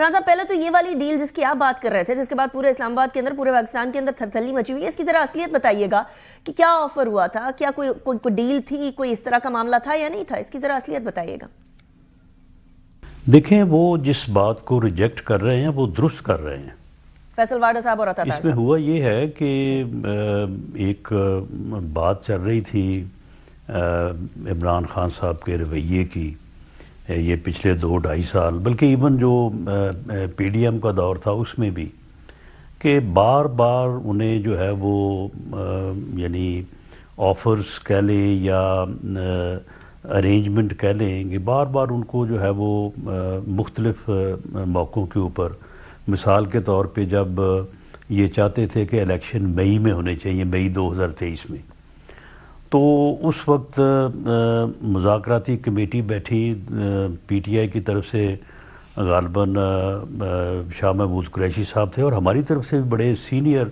فرحان صاحب، پہلے تو یہ والی ڈیل جس کی آپ بات کر رہے تھے، جس کے بعد پورے اسلام آباد کے اندر، پورے پاکستان کے اندر تھرتھلی مچی ہوئی ہے، اس کی ذرا اصلیت بتائیے گا کہ کیا آفر ہوا تھا، کیا کوئی ڈیل تھی، کوئی اس طرح کا معاملہ تھا یا نہیں تھا؟ اس کی ذرا اصلیت بتائیے گا۔ دیکھیں، وہ جس بات کو ریجیکٹ کر رہے ہیں وہ درست کر رہے ہیں۔ فیصل واڈا صاحب اور عطا طاہر اس میں صاحب، ہوا یہ ہے کہ ایک بات چل رہی تھی عمران خان صاحب کے رویے کی، یہ پچھلے 2-2.5 سال، بلکہ ایون جو پی ڈی ایم کا دور تھا اس میں بھی، کہ بار بار انہیں جو ہے وہ یعنی آفرز کہہ لیں یا ارینجمنٹ کہہ لیں کہ بار بار ان کو جو ہے وہ مختلف موقعوں کے اوپر، مثال کے طور پہ جب یہ چاہتے تھے کہ الیکشن مئی میں ہونے چاہیے، مئی 2023 میں، تو اس وقت مذاکراتی کمیٹی بیٹھی پی ٹی آئی کی طرف سے، غالباً شاہ محمود قریشی صاحب تھے اور ہماری طرف سے بھی بڑے سینئر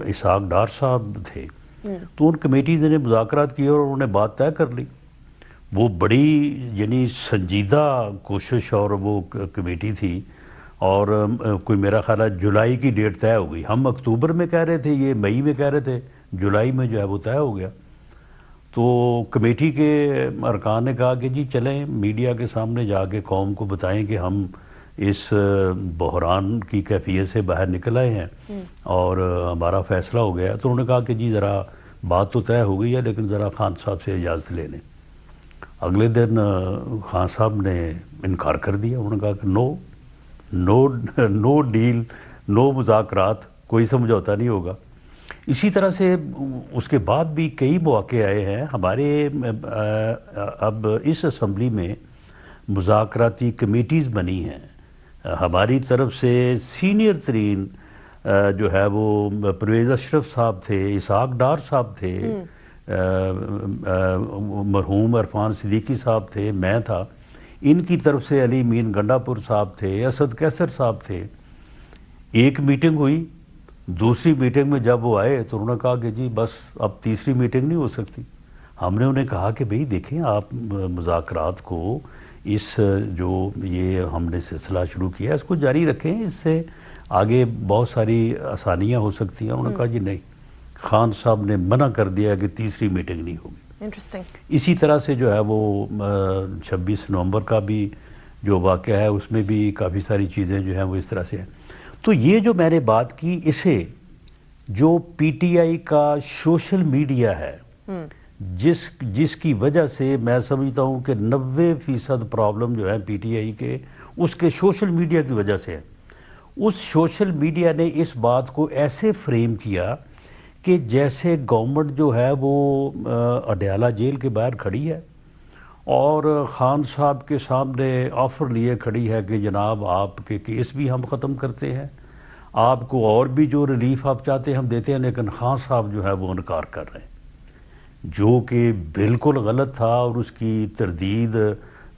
اسحاق ڈار صاحب تھے، تو ان کمیٹیز نے مذاکرات کیے اور انہوں نے بات طے کر لی۔ وہ بڑی یعنی سنجیدہ کوشش اور وہ کمیٹی تھی، اور کوئی میرا خیال ہے جولائی کی ڈیٹ طے ہو گئی۔ ہم اکتوبر میں کہہ رہے تھے، یہ مئی میں کہہ رہے تھے، جولائی میں جو ہے وہ طے ہو گیا۔ تو کمیٹی کے ارکان نے کہا کہ جی چلیں میڈیا کے سامنے جا کے قوم کو بتائیں کہ ہم اس بحران کی کیفیت سے باہر نکل آئے ہیں اور ہمارا فیصلہ ہو گیا۔ تو انہوں نے کہا کہ جی ذرا بات تو طے ہو گئی ہے لیکن ذرا خان صاحب سے اجازت لے لیں۔ اگلے دن خان صاحب نے انکار کر دیا، انہوں نے کہا کہ نو ڈیل، نو مذاکرات، کوئی سمجھوتا نہیں ہوگا۔ اسی طرح سے اس کے بعد بھی کئی مواقع آئے ہیں ہمارے، اب اس اسمبلی میں مذاکراتی کمیٹیز بنی ہیں، ہماری طرف سے سینئر ترین جو ہے وہ پرویز اشرف صاحب تھے، اسحاق ڈار صاحب تھے، مرحوم عرفان صدیقی صاحب تھے، میں تھا، ان کی طرف سے علی مین گنڈا پور صاحب تھے، اسد کیسر صاحب تھے۔ ایک میٹنگ ہوئی، دوسری میٹنگ میں جب وہ آئے تو انہوں نے کہا کہ جی بس اب تیسری میٹنگ نہیں ہو سکتی۔ ہم نے انہیں کہا کہ بھئی دیکھیں، آپ مذاکرات کو اس جو یہ ہم نے سلسلہ شروع کیا ہے اس کو جاری رکھیں، اس سے آگے بہت ساری آسانیاں ہو سکتی ہیں۔ انہوں نے کہا جی نہیں، خان صاحب نے منع کر دیا کہ تیسری میٹنگ نہیں ہوگی۔ اسی طرح سے جو ہے وہ 26 نومبر کا بھی جو واقعہ ہے اس میں بھی کافی ساری چیزیں جو ہیں وہ اس طرح سے ہیں۔ تو یہ جو میں نے بات کی، اسے جو پی ٹی آئی کا سوشل میڈیا ہے، جس کی وجہ سے میں سمجھتا ہوں کہ 90% پرابلم جو ہے پی ٹی آئی کے، اس کے سوشل میڈیا کی وجہ سے ہے۔ اس سوشل میڈیا نے اس بات کو ایسے فریم کیا کہ جیسے گورنمنٹ جو ہے وہ اڈیالہ جیل کے باہر کھڑی ہے اور خان صاحب کے سامنے آفر لیے کھڑی ہے کہ جناب آپ کے کیس بھی ہم ختم کرتے ہیں، آپ کو اور بھی جو ریلیف آپ چاہتے ہیں ہم دیتے ہیں، لیکن خان صاحب جو ہے وہ انکار کر رہے ہیں، جو کہ بالکل غلط تھا۔ اور اس کی تردید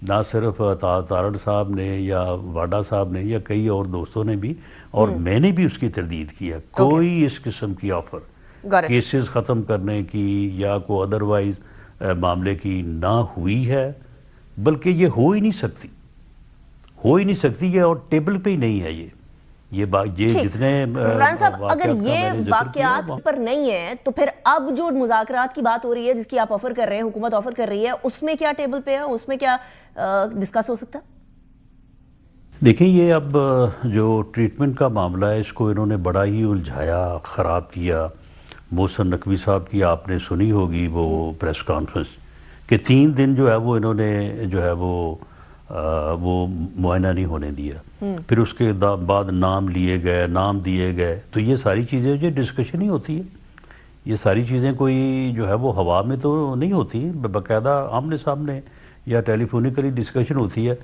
نہ صرف عطا طاہر صاحب نے یا واڈا صاحب نے یا کئی اور دوستوں نے بھی، اور میں نے بھی اس کی تردید کی ہے۔ کوئی اس قسم کی آفر کیسز ختم کرنے کی یا کو ادروائز معاملے کی نہ ہوئی ہے، بلکہ یہ ہو ہی نہیں سکتی، یہ اور ٹیبل پہ ہی نہیں ہے یہ جتنے عمران صاحب، اگر یہ واقعات پر نہیں ہے تو پھر اب جو مذاکرات کی بات ہو رہی ہے، جس کی آپ آفر کر رہے ہیں، حکومت آفر کر رہی ہے، اس میں کیا ٹیبل پہ ہے، اس میں کیا ڈسکس ہو سکتا ہے؟ دیکھیں، یہ اب جو ٹریٹمنٹ کا معاملہ ہے اس کو انہوں نے بڑا ہی الجھایا، خراب کیا۔ محسن نقوی صاحب کی آپ نے سنی ہوگی وہ پریس کانفرنس کہ 3 دن جو ہے وہ انہوں نے جو ہے وہ معائنہ نہیں ہونے دیا، پھر اس کے بعد نام دیے گئے۔ تو یہ ساری چیزیں جو ڈسکشن ہی ہوتی ہے، یہ ساری چیزیں کوئی جو ہے وہ ہوا میں تو نہیں ہوتی، باقاعدہ آمنے سامنے یا ٹیلی فونیکلی ڈسکشن ہوتی ہے۔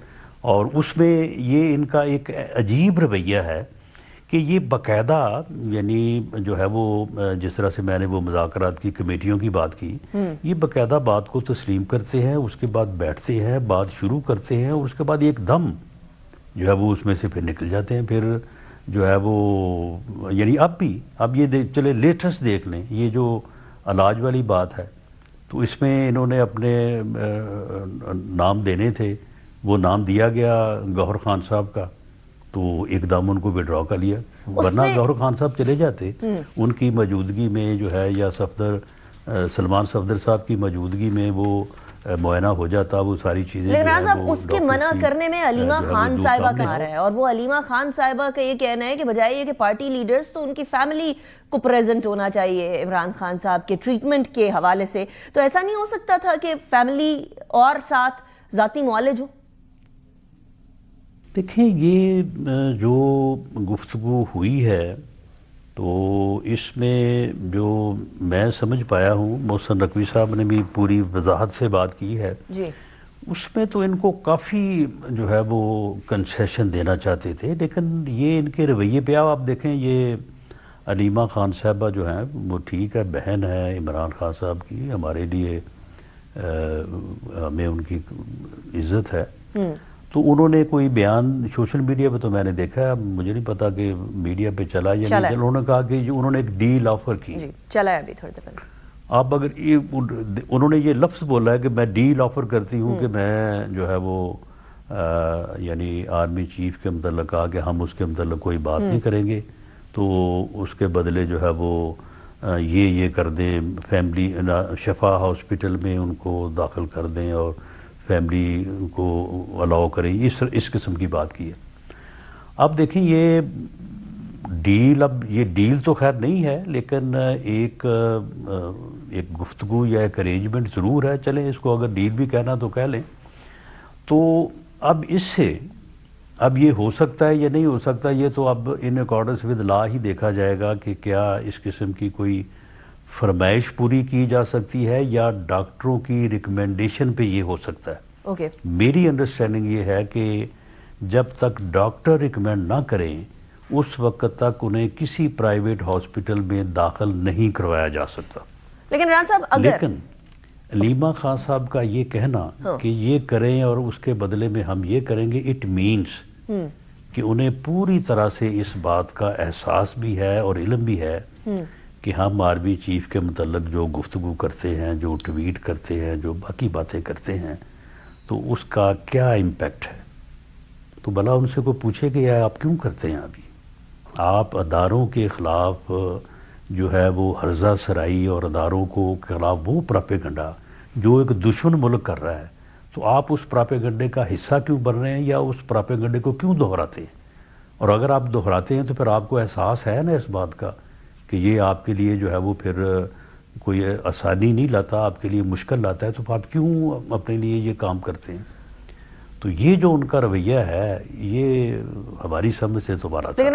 اور اس میں یہ ان کا ایک عجیب رویہ ہے کہ یہ باقاعدہ یعنی جو ہے وہ جس طرح سے میں نے وہ مذاکرات کی کمیٹیوں کی بات کی، یہ باقاعدہ بات کو تسلیم کرتے ہیں، اس کے بعد بیٹھتے ہیں، بات شروع کرتے ہیں، اور اس کے بعد ایک دم جو ہے وہ اس میں سے پھر نکل جاتے ہیں۔ پھر جو ہے وہ یعنی اب یہ چلے لیٹسٹ دیکھ لیں، یہ جو علاج والی بات ہے، تو اس میں انہوں نے اپنے نام دینے تھے، وہ نام دیا گیا گوہر خان صاحب کا، تو ایک دم ان کو وڈرا کر لیا، ورنہ ظہور خان صاحب چلے جاتے ان کی موجودگی میں جو ہے، یا سلمان صفدر صاحب کی موجودگی میں وہ معائنہ ہو جاتا، وہ ساری چیزیں لیکن راز صاحب اس کے منع کرنے میں علیمہ خان صاحبہ کا آ رہا ہے، اور وہ علیمہ خان صاحبہ کا یہ کہنا ہے کہ بجائے یہ کہ پارٹی لیڈرز تو ان کی فیملی کو پریزنٹ ہونا چاہیے عمران خان صاحب کے ٹریٹمنٹ کے حوالے سے، تو ایسا نہیں ہو سکتا تھا کہ فیملی اور ساتھ ذاتی معالج ہو؟ دیکھیں یہ جو گفتگو ہوئی ہے تو اس میں جو میں سمجھ پایا ہوں، محسن نقوی صاحب نے بھی پوری وضاحت سے بات کی ہے، جی اس میں تو ان کو کافی جو ہے وہ کنسیشن دینا چاہتے تھے، لیکن یہ ان کے رویے پہ آپ دیکھیں، یہ علیمہ خان صاحبہ جو ہیں وہ ٹھیک ہے، بہن ہے عمران خان صاحب کی، ہمارے لیے ہمیں ان کی عزت ہے، تو انہوں نے کوئی بیان سوشل میڈیا پہ تو میں نے دیکھا ہے، مجھے نہیں پتا کہ میڈیا پہ چلا یا نہیں چلا، انہوں نے کہا کہ انہوں نے ایک ڈیل آفر کی، جی چلا ہے ابھی تھوڑی دیر پہلے، آپ اگر انہوں نے یہ لفظ بولا ہے کہ میں ڈیل آفر کرتی ہوں کہ میں جو ہے وہ یعنی آرمی چیف کے متعلق کہا کہ ہم اس کے متعلق کوئی بات نہیں کریں گے، تو اس کے بدلے جو ہے وہ یہ کر دیں، فیملی شفا ہاسپٹل میں ان کو داخل کر دیں اور فیملی کو الاؤ کریں، اس قسم کی بات کی ہے۔ اب دیکھیں یہ ڈیل تو خیر نہیں ہے، لیکن ایک گفتگو یا ایک ارینجمنٹ ضرور ہے، چلیں اس کو اگر ڈیل بھی کہنا تو کہہ لیں۔ تو اب اس سے اب یہ ہو سکتا ہے یا نہیں ہو سکتا، یہ تو اب ان اکارڈنس ود لا ہی دیکھا جائے گا کہ کیا اس قسم کی کوئی فرمائش پوری کی جا سکتی ہے یا ڈاکٹروں کی ریکمنڈیشن پہ یہ ہو سکتا ہے۔ اوکے، میری انڈرسٹینڈنگ یہ ہے کہ جب تک ڈاکٹر ریکمینڈ نہ کریں اس وقت تک انہیں کسی پرائیویٹ ہاسپٹل میں داخل نہیں کروایا جا سکتا۔ لیکن عمران صاحب اگر لیکن علیمہ خان صاحب کا یہ کہنا کہ یہ کریں اور اس کے بدلے میں ہم یہ کریں گے، اٹ مینس کہ انہیں پوری طرح سے اس بات کا احساس بھی ہے اور علم بھی ہے کہ ہم آرمی چیف کے متعلق جو گفتگو کرتے ہیں، جو ٹویٹ کرتے ہیں، جو باقی باتیں کرتے ہیں، تو اس کا کیا امپیکٹ ہے۔ تو بھلا ان سے کوئی پوچھے کہ آپ کیوں کرتے ہیں؟ ابھی آپ اداروں کے خلاف جو ہے وہ ہرزہ سرائی اور اداروں کو خلاف وہ پراپیگنڈا جو ایک دشمن ملک کر رہا ہے، تو آپ اس پراپیگنڈے کا حصہ کیوں بن رہے ہیں یا اس پراپیگنڈے کو کیوں دہراتے ہیں؟ اور اگر آپ دہراتے ہیں تو پھر آپ کو احساس ہے نا اس بات کا کہ یہ آپ کے لیے جو ہے وہ پھر کوئی آسانی نہیں لاتا، آپ کے لیے مشکل لاتا ہے، تو آپ کیوں اپنے لیے یہ کام کرتے ہیں؟ تو یہ جو ان کا رویہ ہے یہ ہماری سمجھ سے تو باہر آتا ہے۔